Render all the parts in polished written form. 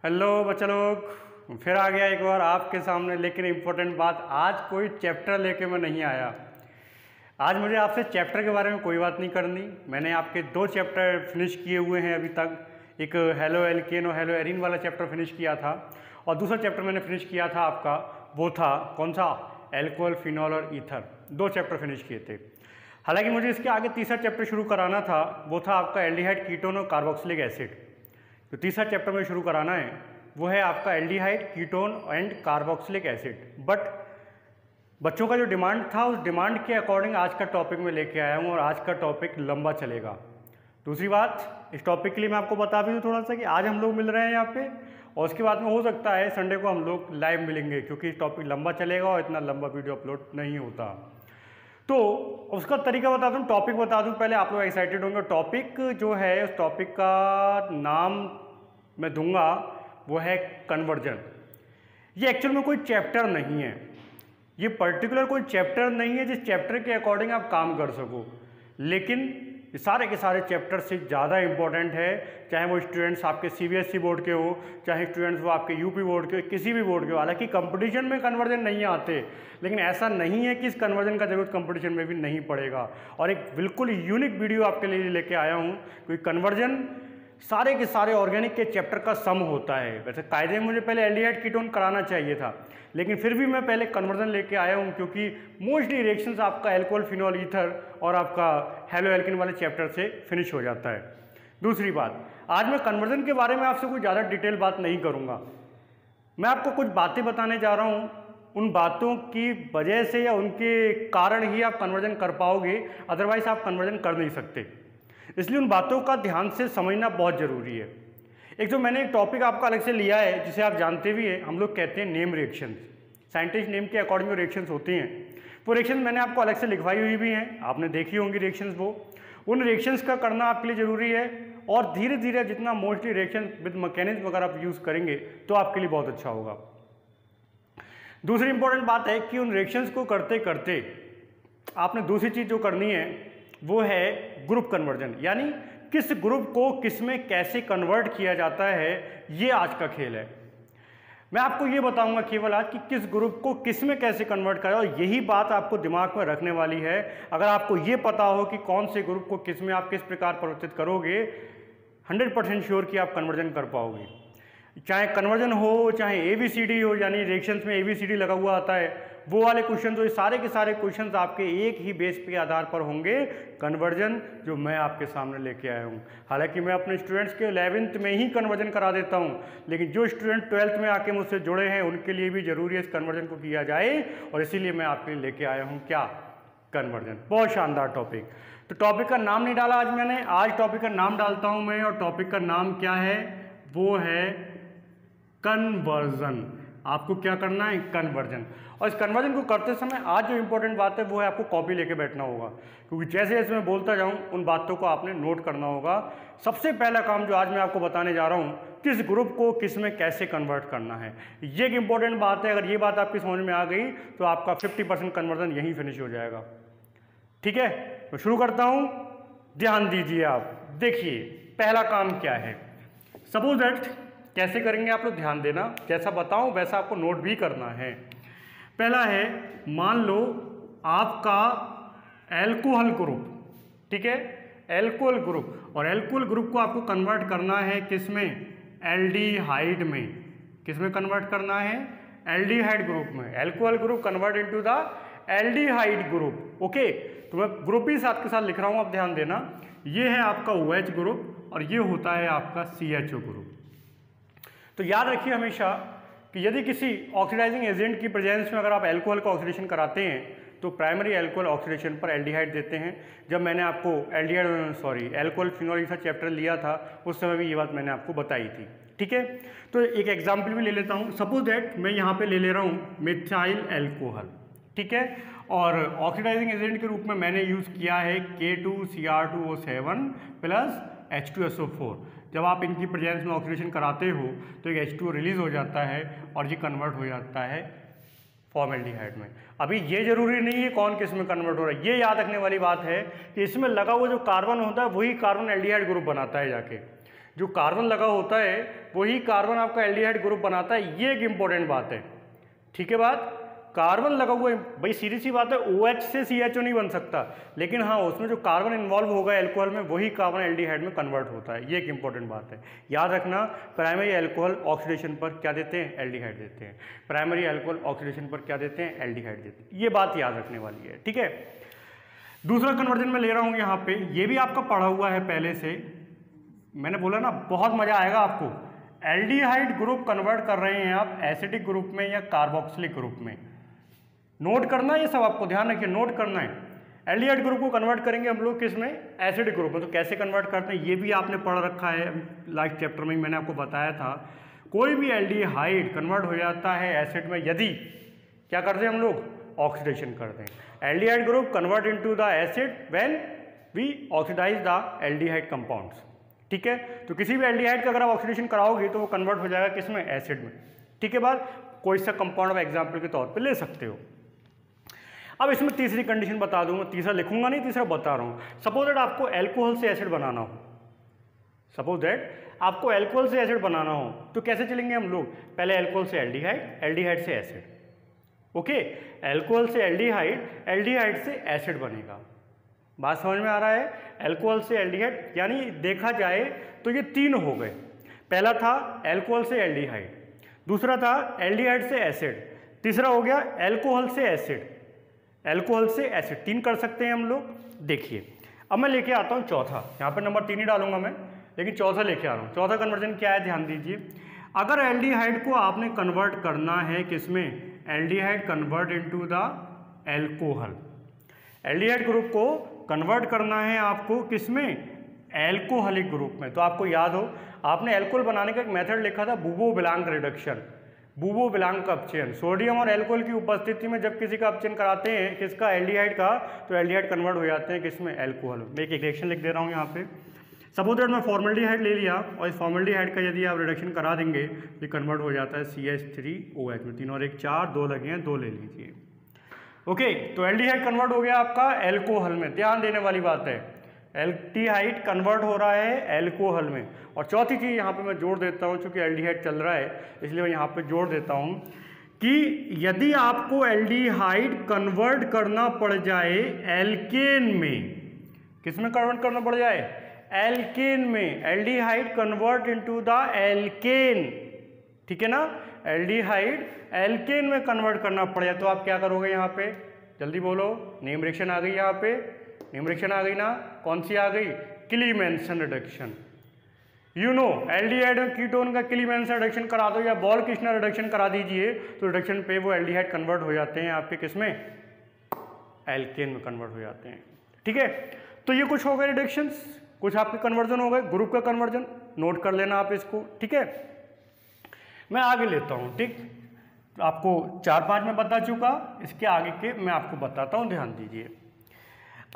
Hello बच्चा लोग, फिर आ गया एक बार आपके सामने। लेकिन इम्पोर्टेंट बात, आज कोई चैप्टर लेके मैं नहीं आया। आज मुझे आपसे चैप्टर के बारे में कोई बात नहीं करनी। मैंने आपके 2 चैप्टर फिनिश किए हुए हैं अभी तक। एक हेलो एल्केन और हेलो एरीन वाला चैप्टर फिनिश किया था, और दूसरा चैप्टर मैंने फिनिश किया था आपका, वो था कौन सा, एल्कोहल, फिनॉल और ईथर। 2 चैप्टर फिनिश किए थे। हालांकि मुझे इसके आगे तीसरा चैप्टर शुरू कराना था, वो था आपका एल्डिहाइड, कीटोन और कार्बोक्सिलिक एसिड। तो तीसरा चैप्टर में शुरू कराना है वो है आपका aldehyde, ketone and carboxylic acid. But बच्चों का जो डिमांड था, उस डिमांड के अकॉर्डिंग आज का टॉपिक मैं लेके आया हूँ, और आज का टॉपिक लंबा चलेगा। दूसरी बात, इस टॉपिक के लिए मैं आपको बता भी दूँ थोड़ा सा कि आज हम लोग मिल रहे हैं यहाँ पे, और उसके बाद में हो सकता है संडे को हम लोग लाइव मिलेंगे, क्योंकि टॉपिक लंबा चलेगा और इतना लंबा वीडियो अपलोड नहीं होता। तो उसका तरीका बता दूं, टॉपिक बता दूं, पहले आप लोग एक्साइटेड होंगे। टॉपिक जो है, उस टॉपिक का नाम मैं दूंगा वो है कन्वर्जन। ये एक्चुअल में कोई चैप्टर नहीं है, ये पर्टिकुलर कोई चैप्टर नहीं है जिस चैप्टर के अकॉर्डिंग आप काम कर सको, लेकिन सारे के सारे चैप्टर से ज़्यादा इंपॉर्टेंट है। चाहे वो स्टूडेंट्स आपके सीबीएसई बोर्ड के हो, चाहे स्टूडेंट्स वो आपके यूपी बोर्ड के, किसी भी बोर्ड के हो। हालांकि कंपटीशन में कन्वर्जन नहीं आते, लेकिन ऐसा नहीं है कि इस कन्वर्जन का जरूरत कंपटीशन में भी नहीं पड़ेगा। और एक बिल्कुल यूनिक वीडियो आपके लिए लेके आया हूँ, क्योंकि कन्वर्जन सारे के सारे ऑर्गेनिक के चैप्टर का सम होता है। वैसे कायदे में मुझे पहले एल्डिहाइड, कीटोन कराना चाहिए था, लेकिन फिर भी मैं पहले कन्वर्जन लेके आया हूँ, क्योंकि मोस्टली रिएक्शंस आपका एल्कोहल, फिनॉल, ईथर और आपका हेलो एल्केन वाले चैप्टर से फिनिश हो जाता है। दूसरी बात, आज मैं कन्वर्जन के बारे में आपसे कोई ज़्यादा डिटेल बात नहीं करूँगा। मैं आपको कुछ बातें बताने जा रहा हूँ, उन बातों की वजह से या उनके कारण ही आप कन्वर्जन कर पाओगे, अदरवाइज आप कन्वर्जन कर नहीं सकते। इसलिए उन बातों का ध्यान से समझना बहुत ज़रूरी है। एक जो मैंने एक टॉपिक आपका अलग से लिया है, जिसे आप जानते भी हैं, हम लोग कहते हैं नेम रिएक्शंस। साइंटिस्ट नेम के अकॉर्डिंग जो रिएक्शंस होती हैं, वो रिएक्शंस मैंने आपको अलग से लिखवाई हुई भी हैं, आपने देखी होंगी रिएक्शंस। वो उन रिएक्शंस का करना आपके लिए ज़रूरी है, और धीरे धीरे जितना मोस्टली रिएक्शन विद मैकेनिज्म अगर आप यूज़ करेंगे तो आपके लिए बहुत अच्छा होगा। दूसरी इंपॉर्टेंट बात है कि उन रिएक्शंस को करते करते आपने दूसरी चीज़ जो करनी है वो है ग्रुप कन्वर्जन, यानी किस ग्रुप को किस में कैसे कन्वर्ट किया जाता है, ये आज का खेल है। मैं आपको ये बताऊंगा केवल आज कि किस ग्रुप को किस में कैसे कन्वर्ट करें, और यही बात आपको दिमाग में रखने वाली है। अगर आपको ये पता हो कि कौन से ग्रुप को किस में आप किस प्रकार परिवर्तित करोगे, 100% श्योर कि आप कन्वर्जन कर पाओगे। चाहे कन्वर्जन हो, चाहे एबीसीडी हो, यानी रिएक्शंस में एबीसीडी लगा हुआ आता है, वो वाले क्वेश्चन, तो ये सारे के सारे क्वेश्चंस आपके एक ही बेस के आधार पर होंगे, कन्वर्जन, जो मैं आपके सामने लेके आया हूँ। हालांकि मैं अपने स्टूडेंट्स के 11th में ही कन्वर्जन करा देता हूँ, लेकिन जो स्टूडेंट 12th में आके मुझसे जुड़े हैं, उनके लिए भी जरूरी है इस कन्वर्जन को किया जाए, और इसीलिए मैं आपके लिए लेके आया हूँ क्या, कन्वर्जन। बहुत शानदार टॉपिक। तो टॉपिक का नाम नहीं डाला आज मैंने, आज टॉपिक का नाम डालता हूँ मैं, और टॉपिक का नाम क्या है, वो है कन्वर्जन। आपको क्या करना है, कन्वर्जन। और इस कन्वर्जन को करते समय आज जो इंपॉर्टेंट बात है वो है आपको कॉपी लेके बैठना होगा, क्योंकि जैसे जैसे मैं बोलता जाऊं उन बातों को आपने नोट करना होगा। सबसे पहला काम जो आज मैं आपको बताने जा रहा हूं, किस ग्रुप को किस में कैसे कन्वर्ट करना है, ये एक इंपॉर्टेंट बात है। अगर ये बात आपकी समझ में आ गई तो आपका 50% कन्वर्जन यहीं फिनिश हो जाएगा। ठीक है, तो शुरू करता हूँ, ध्यान दीजिए। आप देखिए पहला काम क्या है। सपोज दैट, कैसे करेंगे आप लोग ध्यान देना, जैसा बताऊं वैसा आपको नोट भी करना है। पहला है, मान लो आपका एल्कोहल ग्रुप, ठीक है, एल्कोहल ग्रुप, और एल्कोहल ग्रुप को आपको कन्वर्ट करना है किस में, एल्डिहाइड में। किस में कन्वर्ट करना है, एल्डिहाइड ग्रुप में। Alcohol group convert into the aldehyde group. Okay, तो मैं ग्रुप ही साथ के साथ लिख रहा हूं, आप ध्यान देना। ये है आपका OH ग्रुप, और ये होता है आपका CHO ग्रुप। तो याद रखिए हमेशा कि यदि किसी ऑक्सीडाइजिंग एजेंट की प्रेजेंस में अगर आप एल्कोहल का ऑक्सीडेशन कराते हैं, तो प्राइमरी एल्कोहल ऑक्सीडेशन पर एल्डिहाइड देते हैं। जब मैंने आपको एल्कोहल, फिनॉल ईथर चैप्टर लिया था, उस समय भी ये बात मैंने आपको बताई थी। ठीक है, तो एक एग्जाम्पल भी ले लेता हूँ। सपोज दैट मैं यहाँ पे ले रहा हूँ मिथाइल एल्कोहल, ठीक है, और ऑक्सीडाइजिंग एजेंट के रूप में मैंने यूज़ किया है K2Cr2O7 प्लस H2SO4। जब आप इनकी प्रेजेंस में ऑक्सीडेशन कराते हो तो एक H2O रिलीज हो जाता है, और ये कन्वर्ट हो जाता है फॉर्मेल्डिहाइड में। अभी ये जरूरी नहीं है कौन किस में कन्वर्ट हो रहा है, ये याद रखने वाली बात है कि इसमें लगा हुआ जो कार्बन होता है वही कार्बन एल्डिहाइड ग्रुप बनाता है। जाके जो कार्बन लगा होता है वही कार्बन आपका एल्डिहाइड ग्रुप बनाता है, ये एक इंपॉर्टेंट बात है। ठीक है बात, कार्बन लगा हुआ है भाई, सीधी सी बात है OH से CHO नहीं बन सकता, लेकिन हाँ उसमें जो कार्बन इन्वॉल्व होगा एल्कोहल में वही कार्बन एल्डिहाइड में कन्वर्ट होता है, ये एक इंपॉर्टेंट बात है। याद रखना, प्राइमरी एल्कोहल ऑक्सीडेशन पर क्या देते हैं, एल्डिहाइड देते हैं। प्राइमरी एल्कोहल ऑक्सीडेशन पर क्या देते हैं, एल्डिहाइड देते हैं। ये बात याद रखने वाली है। ठीक है, दूसरा कन्वर्जन मैं ले रहा हूँ यहाँ पे, ये भी आपका पढ़ा हुआ है पहले से, मैंने बोला ना बहुत मजा आएगा आपको। एल्डिहाइड ग्रुप कन्वर्ट कर रहे हैं आप एसिडिक ग्रुप में या कार्बोक्सिलिक ग्रुप में, नोट करना ये सब, आपको ध्यान रखिए नोट करना है। एल्डिहाइड ग्रुप को कन्वर्ट करेंगे हम लोग किस में, एसिडिक ग्रुप में। तो कैसे कन्वर्ट करते हैं ये भी आपने पढ़ रखा है, लास्ट चैप्टर में मैंने आपको बताया था। कोई भी एल्डिहाइड कन्वर्ट हो जाता है एसिड में यदि क्या करते हैं हम लोग, ऑक्सीडेशन करते हैं। Aldehyde group convert into the acid when we oxidize the aldehyde compounds. ठीक है, तो किसी भी एल्डिहाइड का अगर आप ऑक्सीडेशन कराओगे तो वो कन्वर्ट हो जाएगा किस में, एसिड में। ठीक है बात, कोई सा कंपाउंड आप एग्जाम्पल के तौर पर ले सकते हो। अब इसमें तीसरी कंडीशन बता दूंगा, तीसरा लिखूंगा नहीं, तीसरा बता रहा हूँ। सपोज दैट आपको एल्कोहल से एसिड बनाना हो, सपोज दैट आपको एल्कोहल से एसिड बनाना हो तो कैसे चलेंगे हम लोग, पहले एल्कोहल से एल्डिहाइड, एल्डिहाइड से एसिड। ओके, एल्कोहल से एल्डिहाइड, एल्डिहाइड से एसिड बनेगा। बात समझ में आ रहा है, एल्कोहल से एल्डिहाइड, यानी देखा जाए तो ये तीन हो गए। पहला था एल्कोहल से एल्डिहाइड, दूसरा था एल्डिहाइड से एसिड, तीसरा हो गया एल्कोहल से एसिड। एल्कोहल से एसिड तीन कर सकते हैं हम लोग। देखिए अब मैं लेके आता हूँ चौथा, यहाँ पर नंबर 3 ही डालूंगा मैं, लेकिन चौथा लेके आ रहा हूँ। चौथा कन्वर्जन क्या है, ध्यान दीजिए। अगर एल्डिहाइड को आपने कन्वर्ट करना है किसमें, aldehyde convert into the alcohol, aldehyde group को कन्वर्ट करना है आपको किसमें, एल्कोहलिक ग्रुप में। तो आपको याद हो आपने एल्कोहल बनाने का एक मेथड लिखा था, बूबो-विलांक रिडक्शन, बूबो-विलांक का अपचयन। सोडियम और एल्कोहल की उपस्थिति में जब किसी का अपचयन कराते हैं किसका, एल्डिहाइड का, तो एल्डिहाइड कन्वर्ट हो जाते हैं किसमें, एल्कोहल। मैं एक रिएक्शन लिख दे रहा हूँ यहाँ पे। सपोज दैट मैं फॉर्मल्डिहाइड ले लिया और इस फॉर्मल्डिहाइड का यदि आप रिडक्शन करा देंगे तो कन्वर्ट हो जाता है CH3OH में, 3 और 1 4, 2 लगे हैं, 2 ले लीजिए। ओके, तो एल्डिहाइड कन्वर्ट हो गया आपका एल्कोहल में। ध्यान देने वाली बात है, एल्डिहाइड कन्वर्ट हो रहा है एल्कोहल में। और चौथी चीज़ यहाँ पे मैं जोड़ देता हूँ, चूँकि एल्डिहाइड चल रहा है इसलिए मैं यहाँ पे जोड़ देता हूँ कि यदि आपको एल्डिहाइड कन्वर्ट करना पड़ जाए एल्केन में, किस में कन्वर्ट करना पड़ जाए, एल्केन में, aldehyde convert into the alkene. ठीक है ना, एल्डिहाइड एल्केन में कन्वर्ट करना पड़ जाए तो आप क्या करोगे, यहाँ पे जल्दी बोलो, नेम रिएक्शन आ गई, यहाँ पे नेम रिएक्शन आ गई ना, कौन सी आ गई, क्लीमेंसन रिडक्शन। यू नो एल्डिहाइड और कीटोन का क्लीमेंसन रिडक्शन करा दो या बॉल-किश्नर रिडक्शन करा दीजिए तो रिडक्शन पे वो एल्डिहाइड कन्वर्ट हो जाते हैं आपके किसमें, एल्केन में कन्वर्ट हो जाते हैं। ठीक है, तो ये कुछ हो गए रिडक्शंस, कुछ आपके कन्वर्जन हो गए, ग्रुप का कन्वर्जन नोट कर लेना आप इसको। ठीक है, मैं आगे लेता हूँ। ठीक, आपको 4-5 में बता चुका, इसके आगे के मैं आपको बताता हूँ, ध्यान दीजिए।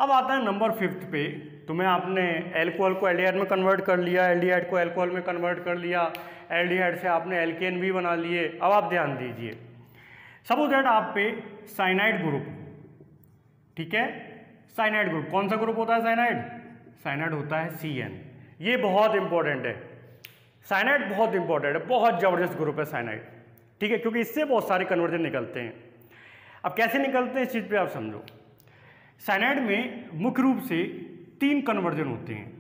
अब आता है नंबर 5 पे। तुम्हें आपने एल्कोहल को एल्डिहाइड में कन्वर्ट कर लिया, एल्डिहाइड को एल्कोहल में कन्वर्ट कर लिया, एल्डिहाइड से आपने एल्केन भी बना लिए। अब आप ध्यान दीजिए, सपोज दैट आप पे साइनाइड ग्रुप, ठीक है, साइनाइड ग्रुप, कौन सा ग्रुप होता है साइनाइड, साइनाइड होता है CN। ये बहुत इंपॉर्टेंट है, साइनाइड बहुत इंपॉर्टेंट है, बहुत जबरदस्त ग्रुप है साइनाइड। ठीक है, क्योंकि इससे बहुत सारे कन्वर्जन निकलते हैं। अब कैसे निकलते हैं इस चीज़ पे आप समझो। साइनाइड में मुख्य रूप से 3 कन्वर्जन होते हैं,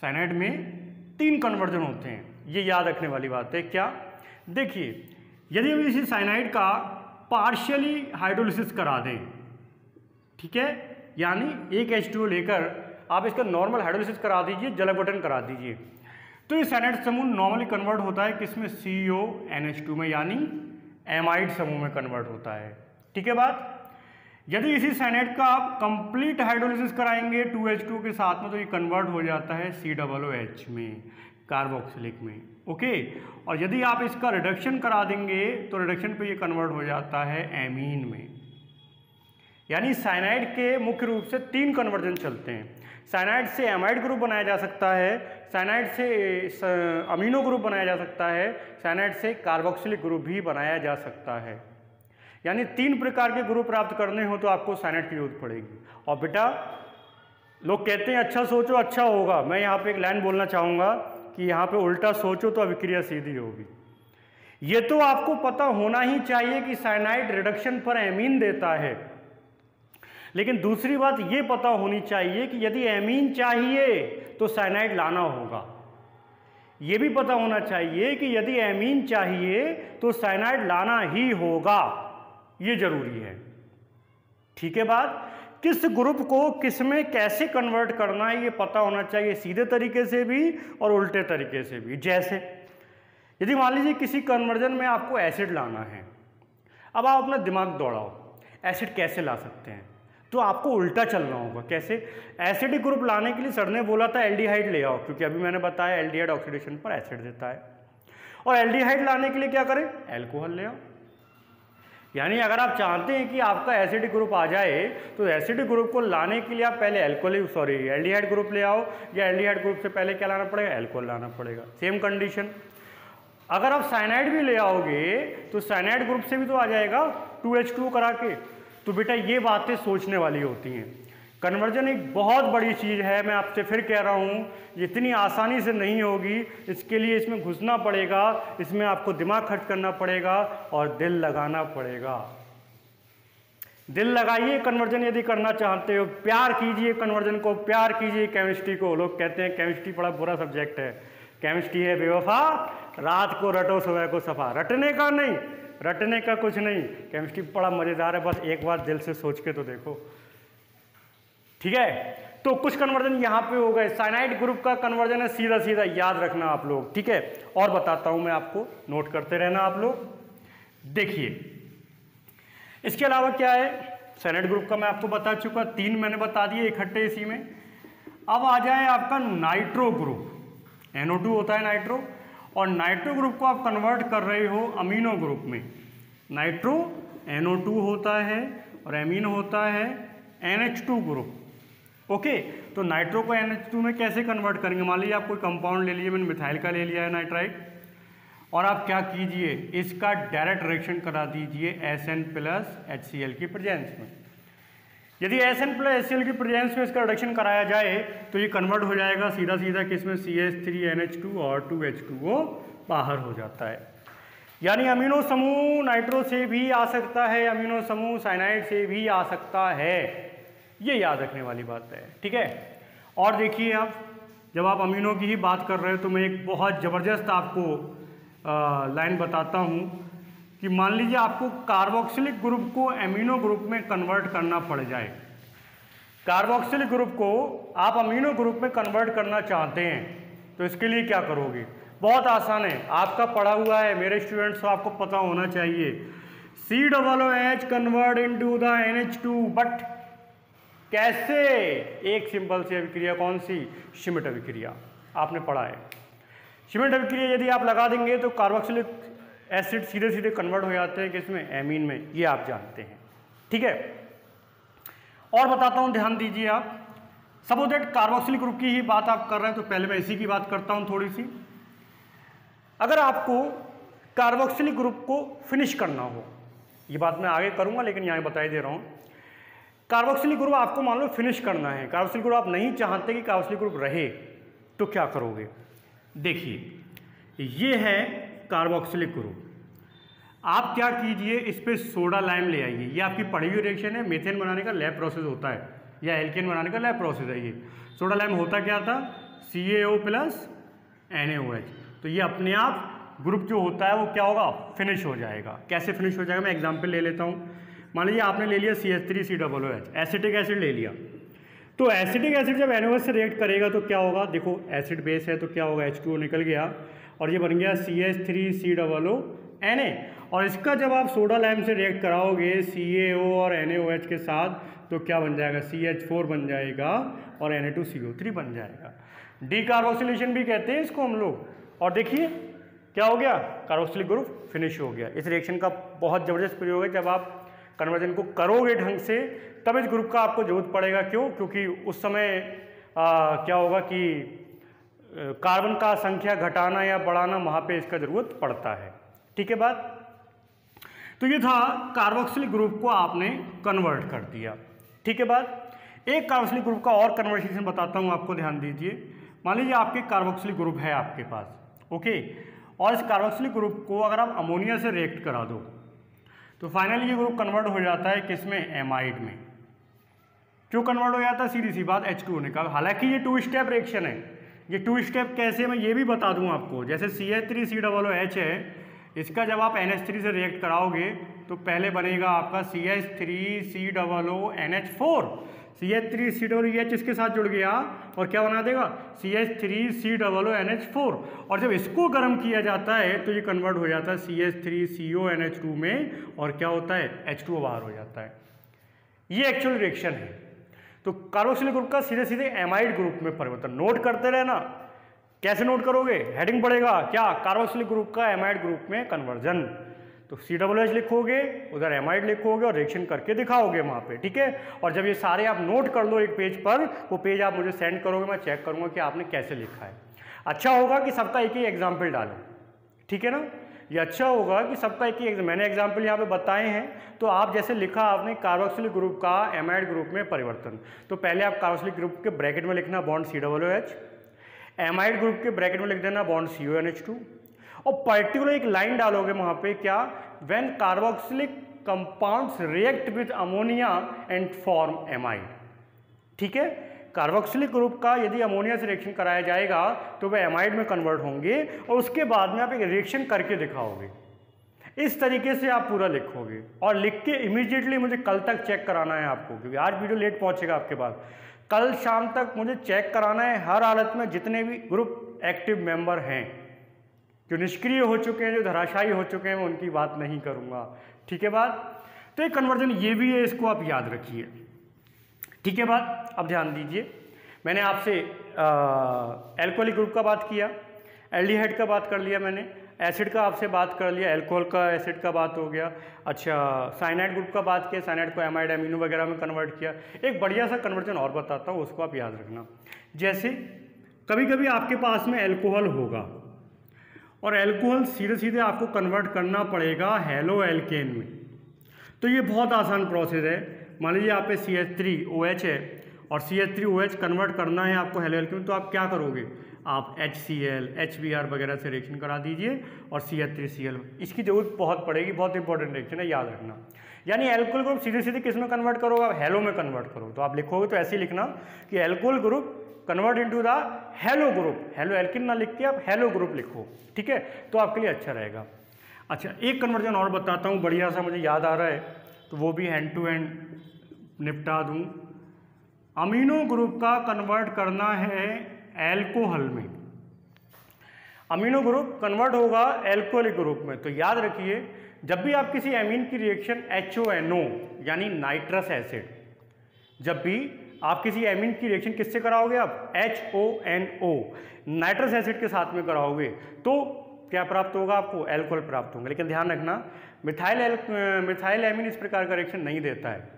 साइनाइड में 3 कन्वर्जन होते हैं, ये याद रखने वाली बात है। क्या, देखिए यदि हम इसी साइनाइड का पार्शियली हाइड्रोलिसिस करा दें, ठीक है, यानी एक H2O लेकर आप इसका नॉर्मल हाइड्रोलिसिस करा दीजिए, जल अपघटन करा दीजिए, तो ये साइनाइड समूह नॉर्मली कन्वर्ट होता है किसमें, CONH2 में, यानी एमाइड समूह में कन्वर्ट होता है। ठीक है बात। यदि इसी साइनाइड का आप कंप्लीट हाइड्रोलिसिस कराएंगे 2H2 के साथ में तो ये कन्वर्ट हो जाता है COOH में, कार्बोक्सिलिक में। ओके, और यदि आप इसका रिडक्शन करा देंगे तो रिडक्शन पे ये कन्वर्ट हो जाता है एमीन में। यानी साइनाइड के मुख्य रूप से 3 कन्वर्जन चलते हैं। साइनाइड से एमाइड ग्रुप बनाया जा सकता है, साइनाइड से अमीनो ग्रुप बनाया जा सकता है, साइनाइड से कार्बोक्सिलिक ग्रुप भी बनाया जा सकता है। यानी 3 प्रकार के ग्रुप प्राप्त करने हो तो आपको साइनाइड की जरूरत पड़ेगी। और बेटा लोग कहते हैं अच्छा सोचो अच्छा होगा, मैं यहाँ पे एक लाइन बोलना चाहूँगा, कि यहाँ पे उल्टा सोचो तो अभिक्रिया सीधी होगी। ये तो आपको पता होना ही चाहिए कि साइनाइड रिडक्शन पर एमीन देता है, लेकिन दूसरी बात ये पता होनी चाहिए कि यदि एमीन चाहिए तो साइनाइड लाना होगा। ये भी पता होना चाहिए कि यदि एमीन चाहिए तो साइनाइड लाना ही होगा, ये जरूरी है। ठीक है बात। किस ग्रुप को किस में कैसे कन्वर्ट करना है ये पता होना चाहिए, सीधे तरीके से भी और उल्टे तरीके से भी। जैसे यदि मान लीजिए किसी कन्वर्जन में आपको एसिड लाना है, अब आप अपना दिमाग दौड़ाओ एसिड कैसे ला सकते हैं, तो आपको उल्टा चलना होगा। कैसे? एसिडिक ग्रुप लाने के लिए सर ने बोला था एल्डिहाइड ले आओ, क्योंकि अभी मैंने बताया एल्डिहाइड ऑक्सीडेशन पर एसिड देता है। और एल्डिहाइड लाने के लिए क्या करें? एल्कोहल ले आओ। यानी अगर आप चाहते हैं कि आपका एसिडिक ग्रुप आ जाए तो एसिडिक ग्रुप को लाने के लिए आप पहले एल्डिहाइड ग्रुप ले आओ, या एल्डिहाइड ग्रुप से पहले क्या लाना पड़ेगा? एल्कोहल लाना पड़ेगा। सेम कंडीशन अगर आप साइनाइड भी ले आओगे तो साइनाइड ग्रुप से भी तो आ जाएगा 2H2 करा के। तो बेटा ये बातें सोचने वाली होती हैं। कन्वर्जन एक बहुत बड़ी चीज़ है, मैं आपसे फिर कह रहा हूँ, इतनी आसानी से नहीं होगी। इसके लिए इसमें घुसना पड़ेगा, इसमें आपको दिमाग खर्च करना पड़ेगा और दिल लगाना पड़ेगा। दिल लगाइए कन्वर्जन यदि करना चाहते हो, प्यार कीजिए कन्वर्जन को, प्यार कीजिए केमिस्ट्री को। लोग कहते हैं केमिस्ट्री बड़ा बुरा सब्जेक्ट है, केमिस्ट्री है बेवफा, रात को रटो सुबह को सफा। रटने का नहीं, रटने का कुछ नहीं, केमिस्ट्री बड़ा मज़ेदार है, बस एक बार दिल से सोच के तो देखो। ठीक है, तो कुछ कन्वर्जन यहाँ पे हो गए। साइनाइड ग्रुप का कन्वर्जन है सीधा सीधा, याद रखना आप लोग। ठीक है, और बताता हूँ मैं आपको, नोट करते रहना आप लोग। देखिए इसके अलावा क्या है, साइनाइड ग्रुप का मैं आपको बता चुका, 3 मैंने बता दिए इकट्ठे इसी में। अब आ जाए आपका नाइट्रो ग्रुप, NO2 होता है नाइट्रो, और नाइट्रो ग्रुप को आप कन्वर्ट कर रहे हो अमीनो ग्रुप में। नाइट्रो NO2 होता है और एमीन होता है NH2 ग्रुप। ओके, तो नाइट्रो को NH2 में कैसे कन्वर्ट करेंगे? मान लीजिए आप कोई कंपाउंड ले लीजिए, मैंने मिथाइल का ले लिया है नाइट्राइट, और आप क्या कीजिए, इसका डायरेक्ट रिएक्शन करा दीजिए SN प्लस HCl की प्रेजेंस में। यदि SN प्लस HCl की प्रेजेंस में इसका रिडक्शन कराया जाए तो ये कन्वर्ट हो जाएगा सीधा सीधा किसमें? CH3NH2 और 2H2O बाहर हो जाता है। यानी अमीनो समूह नाइट्रो से भी आ सकता है, अमीनो समूह साइनाइड से भी आ सकता है, ये याद रखने वाली बात है। ठीक है, और देखिए आप, जब आप अमीनो की ही बात कर रहे हो तो मैं एक बहुत ज़बरदस्त आपको लाइन बताता हूँ कि मान लीजिए आपको कार्बोक्सिलिक ग्रुप को अमीनो ग्रुप में कन्वर्ट करना पड़ जाए। कार्बोक्सिलिक ग्रुप को आप अमीनो ग्रुप में कन्वर्ट करना चाहते हैं तो इसके लिए क्या करोगे? बहुत आसान है, आपका पढ़ा हुआ है, मेरे स्टूडेंट्स को आपको पता होना चाहिए। COOH convert into the NH2, but कैसे? एक सिंपल सी अभिक्रिया, कौन सी? श्मिट अभिक्रिया, आपने पढ़ा है। श्मिट अभिक्रिया यदि आप लगा देंगे तो कार्बोक्सिलिक एसिड सीधे सीधे कन्वर्ट हो जाते हैं किसमें? एमीन में, ये आप जानते हैं। ठीक है, और बताता हूं, ध्यान दीजिए आप। सपोज दैट कार्बोक्सिलिक ग्रुप की ही बात आप कर रहे हैं तो पहले मैं इसी की बात करता हूं थोड़ी सी। अगर आपको कार्बोक्सिलिक ग्रुप को फिनिश करना हो, ये बात मैं आगे करूंगा लेकिन यहाँ बता ही दे रहा हूं, कार्बोक्सिलिक ग्रुप आपको मान लो फिनिश करना है, कार्बोक्सिलिक ग्रुप आप नहीं चाहते कि कार्बोक्सिलिक ग्रुप रहे, तो क्या करोगे? देखिए ये है कार्बोक्सिलिक ग्रुप, आप क्या कीजिए, इस पर सोडा लाइम ले आइए। ये आपकी पढ़ी हुई रिएक्शन है, मीथेन बनाने का लैब प्रोसेस होता है या एल्केन बनाने का लैब प्रोसेस है ये। सोडा लाइम होता क्या था? CaO plus NaOH। तो ये अपने आप ग्रुप जो होता है वो क्या होगा? फिनिश हो जाएगा। कैसे फिनिश हो जाएगा? मैं एग्जाम्पल ले लेता हूँ। मान लीजिए आपने ले लिया CH3COOH, एसिटिक एसिड ले लिया, तो एसिटिक एसिड जब NaOH से रिएक्ट करेगा तो क्या होगा? देखो एसिड बेस है तो क्या होगा? H2O निकल गया और ये बन गया CH3COONA, और इसका जब आप सोडा लाइम से रिएक्ट कराओगे CaO और NaOH के साथ तो क्या बन जाएगा? CH4 बन जाएगा और Na2CO3 बन जाएगा। डीकार्बोक्सिलेशन भी कहते हैं इसको हम लोग। और देखिए क्या हो गया? कार्बोक्सिलिक ग्रुप फिनिश हो गया। इस रिएक्शन का बहुत ज़बरदस्त प्रयोग है, जब आप कन्वर्जन को करोगे ढंग से तब इस ग्रुप का आपको जरूरत पड़ेगा। क्यों? क्योंकि उस समय क्या होगा कि कार्बन का संख्या घटाना या बढ़ाना, वहाँ पे इसका ज़रूरत पड़ता है। ठीक है बात? तो ये था कार्बोक्सिलिक ग्रुप को आपने कन्वर्ट कर दिया। ठीक है बात? एक कार्बोक्सिलिक ग्रुप का और कन्वर्सेशन बताता हूँ आपको, ध्यान दीजिए। मान लीजिए आपके कार्बोक्सिलिक ग्रुप है आपके पास, ओके, और इस कार्बोक्सिलिक ग्रुप को अगर आप अमोनिया से रिएक्ट करा दो तो फाइनली ये ग्रुप कन्वर्ट हो जाता है किस में, एमाइड में। क्यों कन्वर्ट हो जाता है, सीधी सी बात, H2 होने का। हालांकि ये 2 स्टेप रिएक्शन है, ये 2 स्टेप कैसे मैं ये भी बता दूं आपको। जैसे CH3COOH है, इसका जब आप NH3 से रिएक्ट कराओगे तो पहले बनेगा आपका CH3COONH4, CH3COOH इसके साथ जुड़ गया और क्या बना देगा, CH3COONH4, और जब इसको गर्म किया जाता है तो ये कन्वर्ट हो जाता है CH3CONH2 में, और क्या होता है, H2O बाहर हो जाता है। ये एक्चुअल रिएक्शन है। तो कार्बोक्सिलिक ग्रुप का सीधे सीधे एमाइड ग्रुप में परिवर्तन नोट करते रहना। कैसे नोट करोगे, हेडिंग पड़ेगा क्या, कार्बोक्सिलिक ग्रुप का एमाइड ग्रुप में कन्वर्जन। तो COOH लिखोगे, उधर एमाइड लिखोगे और रिएक्शन करके दिखाओगे वहाँ पे, ठीक है। और जब ये सारे आप नोट कर लो एक पेज पर, वो पेज आप मुझे सेंड करोगे, मैं चेक करूँगा कि आपने कैसे लिखा है। अच्छा होगा कि सबका एक ही एग्जाम्पल डालो, ठीक है ना। ये अच्छा होगा कि सबका एक ही मैंने एग्जाम्पल यहाँ पे बताए हैं, तो आप जैसे लिखा आपने कार्बोक्सिलिक ग्रुप का एमाइड ग्रुप में परिवर्तन, तो पहले आप कार्बोक्सिलिक ग्रुप के ब्रैकेट में लिखना बॉन्ड COOH, एमाइड ग्रुप के ब्रैकेट में लिख देना बॉन्ड CONH2, और पर्टिकुलर एक लाइन डालोगे वहाँ पे क्या, when carboxylic compounds react with ammonia and form amide, ठीक है। कार्बोक्सिलिक ग्रुप का यदि अमोनिया से रिएक्शन कराया जाएगा तो वह एमाइड में कन्वर्ट होंगे, और उसके बाद में आप एक रिएक्शन करके दिखाओगे। इस तरीके से आप पूरा लिखोगे, और लिख के इमीडिएटली मुझे कल तक चेक कराना है आपको, क्योंकि आज वीडियो लेट पहुंचेगा आपके पास। कल शाम तक मुझे चेक कराना है हर हालत में जितने भी ग्रुप एक्टिव मेंबर हैं। जो निष्क्रिय हो चुके हैं, जो धराशायी हो चुके हैं, मैं उनकी बात नहीं करूँगा, ठीक है बात। तो एक कन्वर्जन ये भी है, इसको आप याद रखिए, ठीक है बात। अब ध्यान दीजिए, मैंने आपसे एल्कोहलिक ग्रुप का बात किया, एल्डिहाइड का बात कर लिया मैंने, एसिड का आपसे बात कर लिया, एल्कोहल का एसिड का बात हो गया। अच्छा, साइनाइड ग्रुप का बात किया, साइनाइड को एमाइड एमिनो वगैरह में कन्वर्ट किया। एक बढ़िया सा कन्वर्जन और बताता हूँ, उसको आप याद रखना। जैसे कभी कभी आपके पास में एल्कोहल होगा, और एल्कोहल सीधे सीधे आपको कन्वर्ट करना पड़ेगा हेलो एल्केन में। तो ये बहुत आसान प्रोसेस है। मान लीजिए आप पे CH3OH है और CH3OH कन्वर्ट करना है आपको हेलो एल्केन, तो आप क्या करोगे, आप HCl, HBr वगैरह से रिएक्शन करा दीजिए और CH3Cl, इसकी जरूरत बहुत पड़ेगी, बहुत इंपॉर्टेंट रिएक्शन है, याद रखना। यानी एल्कोहल ग्रुप सीधे सीधे किस में कन्वर्ट करोगे, आप हेलो में कन्वर्ट करो। तो आप लिखोगे तो ऐसे ही लिखना कि alcohol group convert into the halo group, halo alkane ना लिख के आप हेलो ग्रुप लिखो, ठीक है, तो आपके लिए अच्छा रहेगा। अच्छा, एक कन्वर्जन और बताता हूँ, बढ़िया सा मुझे याद आ रहा है, तो वो भी हैंड टू हैंड निपटा दूँ। अमीनो ग्रुप का कन्वर्ट करना है एल्कोहल में, अमीनो ग्रुप कन्वर्ट होगा एल्कोहलिक ग्रुप में। तो याद रखिए, जब भी आप किसी एमीन की रिएक्शन HONO यानी नाइट्रस एसिड, जब भी आप किसी एमीन की रिएक्शन किससे कराओगे, आप HONO नाइट्रस एसिड के साथ में कराओगे, तो क्या प्राप्त होगा आपको, एल्कोहल प्राप्त होगा। लेकिन ध्यान रखना, मिथाइल एमीन इस प्रकार का रिएक्शन नहीं देता है,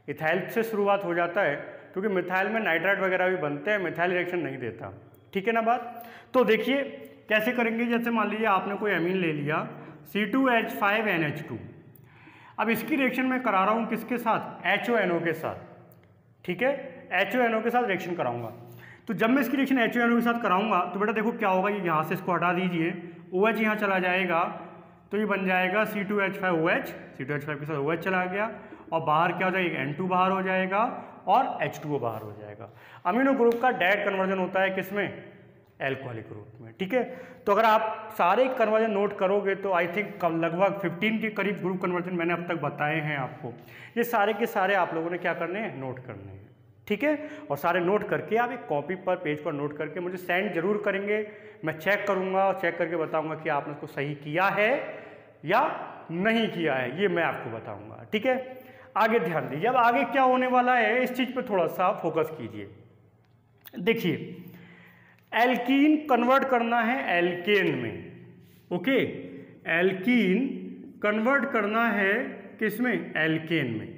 इथाइल से शुरुआत हो जाता है, क्योंकि मिथाइल में नाइट्राइट वगैरह भी बनते हैं, मिथाइल रिएक्शन नहीं देता, ठीक है ना बात। तो देखिए कैसे करेंगे, जैसे मान लीजिए आपने कोई एमीन ले लिया C2H5NH2, अब इसकी रिएक्शन मैं करा रहा हूँ किसके साथ, HONO के साथ, ठीक है, HONO के साथ रिएक्शन कराऊंगा। तो जब मैं इसकी रिएक्शन HONO के साथ कराऊंगा तो बेटा देखो क्या होगा, ये यहाँ से इसको हटा दीजिए, OH यहाँ चला जाएगा, तो ये बन जाएगा C2H5OH, C2H5 के साथ OH चला गया, और बाहर क्या हो जाएगा, N2 बाहर हो जाएगा और H2O बाहर हो जाएगा। अमीनो ग्रुप का डायरेक्ट कन्वर्जन होता है किसमें, एल्कोहलिक ग्रुप में, ठीक है। तो अगर आप सारे कन्वर्जन नोट करोगे तो आई थिंक लगभग 15 के करीब ग्रुप कन्वर्जन मैंने अब तक बताए हैं आपको। ये सारे के सारे आप लोगों ने क्या करने हैं, नोट करने हैं, ठीक है। और सारे नोट करके आप एक कॉपी पर, पेज पर नोट करके मुझे सेंड जरूर करेंगे, मैं चेक करूँगा और चेक करके बताऊँगा कि आपने उसको सही किया है या नहीं किया है, ये मैं आपको बताऊँगा, ठीक है। आगे ध्यान दीजिए, अब आगे क्या होने वाला है इस चीज़ पे थोड़ा सा फोकस कीजिए। देखिए, एल्कीन कन्वर्ट करना है एल्केन में, ओके, एल्कीन कन्वर्ट करना है किसमें, एल्केन में।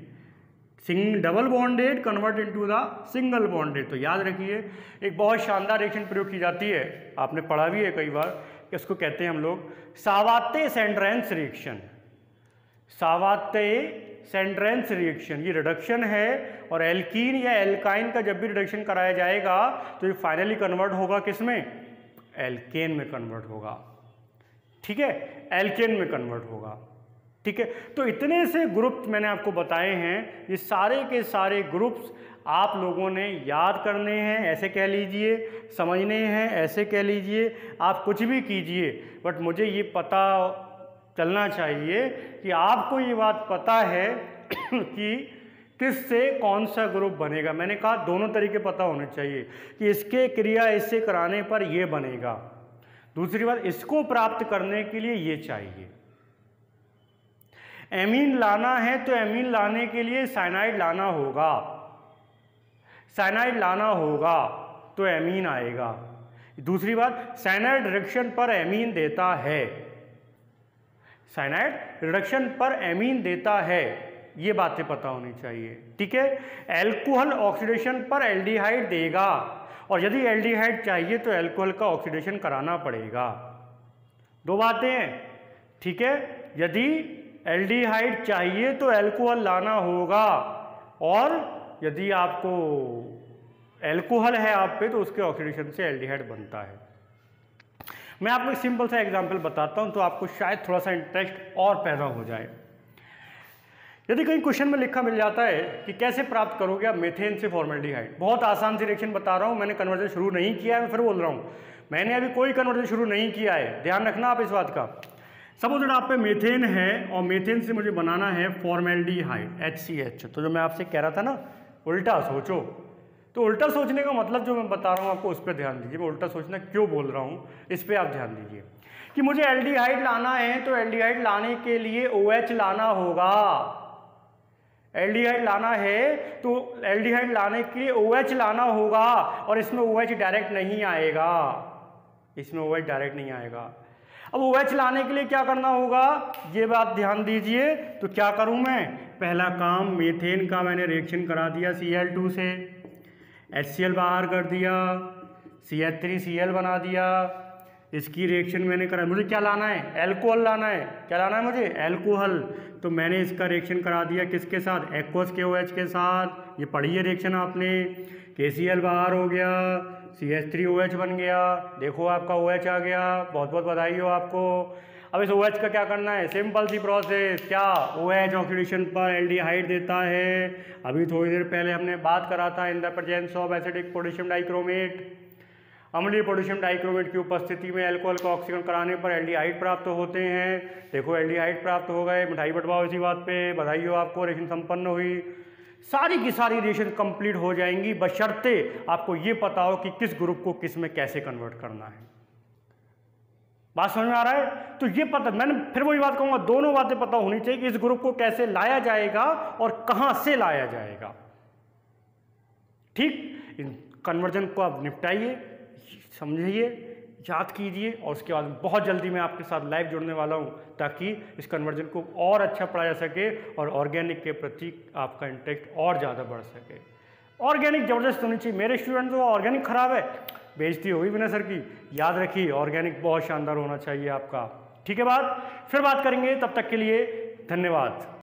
Double bonded convert into the single bonded. तो याद रखिए, एक बहुत शानदार रिएक्शन प्रयोग की जाती है, आपने पढ़ा भी है कई बार, इसको कहते हैं हम लोग सावाते सेंड्रेंस रिएक्शन। सावाते सेंड्रेंस रिएक्शन, ये रिडक्शन है और एल्कीन या एल्काइन का जब भी रिडक्शन कराया जाएगा तो ये फाइनली कन्वर्ट होगा किस में, एल्केन में कन्वर्ट होगा। ठीक है, एल्केन में कन्वर्ट होगा। ठीक है, तो इतने से ग्रुप मैंने आपको बताए हैं, ये सारे के सारे ग्रुप्स आप लोगों ने याद करने हैं, ऐसे कह लीजिए, समझने हैं, ऐसे कह लीजिए, आप कुछ भी कीजिए, बट मुझे ये पता चलना चाहिए कि आपको ये बात पता है कि किससे कौन सा ग्रुप बनेगा। मैंने कहा दोनों तरीके पता होने चाहिए कि इसके क्रिया इससे कराने पर ये बनेगा, दूसरी बात इसको प्राप्त करने के लिए ये चाहिए। एमीन लाना है तो एमीन लाने के लिए साइनाइड लाना होगा, साइनाइड लाना होगा तो एमीन आएगा। दूसरी बात, साइनाइड रिडक्शन पर एमीन देता है, साइनाइड रिडक्शन पर एमीन देता है, ये बातें पता होनी चाहिए। ठीक है, एल्कोहल ऑक्सीडेशन पर एल्डिहाइड देगा और यदि एल्डिहाइड चाहिए तो एल्कोहल का ऑक्सीडेशन कराना पड़ेगा। दो बातें हैं। ठीक है, यदि एल्डिहाइड चाहिए तो एल्कोहल लाना होगा और यदि आपको एल्कोहल है आप पे तो उसके ऑक्सीडेशन से एल्डिहाइड बनता है। मैं आपको एक सिंपल सा एग्जांपल बताता हूं तो आपको शायद थोड़ा सा इंटरेस्ट और पैदा हो जाए। यदि कहीं क्वेश्चन में लिखा मिल जाता है कि कैसे प्राप्त करोगे आप मीथेन से फॉर्मेल्डिहाइड, बहुत आसान सी रिएक्शन बता रहा हूं, मैंने कन्वर्जन शुरू नहीं किया है, मैं फिर बोल रहा हूं, मैंने अभी कोई कन्वर्जन शुरू नहीं किया है, ध्यान रखना आप इस बात का। सपोज आप पे मीथेन है और मीथेन से मुझे बनाना है फॉर्मेल्डिहाइड HCH, तो जो मैं आपसे कह रहा था ना उल्टा सोचो, तो उल्टा सोचने का मतलब जो मैं बता रहा हूँ आपको उस पर ध्यान दीजिए। मैं उल्टा सोचना क्यों बोल रहा हूँ इस पर आप ध्यान दीजिए कि मुझे एल्डिहाइड लाना है तो एल्डिहाइड लाने के लिए OH लाना होगा, एल्डिहाइड लाना है तो एल्डिहाइड लाने के लिए OH लाना होगा और इसमें OH डायरेक्ट नहीं आएगा, इसमें OH डायरेक्ट नहीं आएगा। अब OH लाने के लिए क्या करना होगा ये बात ध्यान दीजिए। तो क्या करूं मैं, पहला काम मीथेन का मैंने रिएक्शन करा दिया Cl2 से, HCl बाहर कर दिया, CH3Cl बना दिया, इसकी रिएक्शन मैंने करा। मुझे क्या लाना है, एल्कोहल लाना है, क्या लाना है मुझे, एल्कोहल। तो मैंने इसका रिएक्शन करा दिया किसके साथ, एक्वस KOH के साथ। ये पढ़ी है रिएक्शन आपने, KCl बाहर हो गया, CH3OH बन गया, देखो आपका OH आ गया, बहुत बहुत बधाई हो आपको। अब इस OH का क्या करना है, सिंपल सी प्रोसेस, क्या OH ऑक्सीडेशन पर एल्डिहाइड देता है। अभी थोड़ी देर पहले हमने बात करा था in the presence of acidic potassium dichromate, अम्लीय पोटेशियम डाइक्रोमेट की उपस्थिति में अल्कोहल का ऑक्सीकरण कराने पर एल्डिहाइड प्राप्त होते हैं। देखो एल्डिहाइड प्राप्त हो गए, मिठाई बंटवाओ इसी बात पे, बधाई हो आपको, रिएक्शन संपन्न हुई। सारी की सारी रिएक्शन कंप्लीट हो जाएंगी बशर्ते आपको ये पता हो कि किस ग्रुप को किस में कैसे कन्वर्ट करना है। बात समझ में आ रहा है? तो ये पता, मैंने फिर वही बात कहूंगा, दोनों बातें पता होनी चाहिए कि इस ग्रुप को कैसे लाया जाएगा और कहां से लाया जाएगा। ठीक, इन कन्वर्जन को आप निपटाइए, समझिए, याद कीजिए और उसके बाद बहुत जल्दी मैं आपके साथ लाइव जुड़ने वाला हूं ताकि इस कन्वर्जन को और अच्छा पढ़ाया जा सके और ऑर्गेनिक के प्रति आपका इंटरेस्ट और ज़्यादा बढ़ सके। ऑर्गेनिक ज़बरदस्त होनी चाहिए। मेरे स्टूडेंट तो ऑर्गेनिक खराब है, बेइज्जती होगी बिना सर की। याद रखिए ऑर्गेनिक बहुत शानदार होना चाहिए आपका। ठीक है, फिर बात करेंगे, तब तक के लिए धन्यवाद।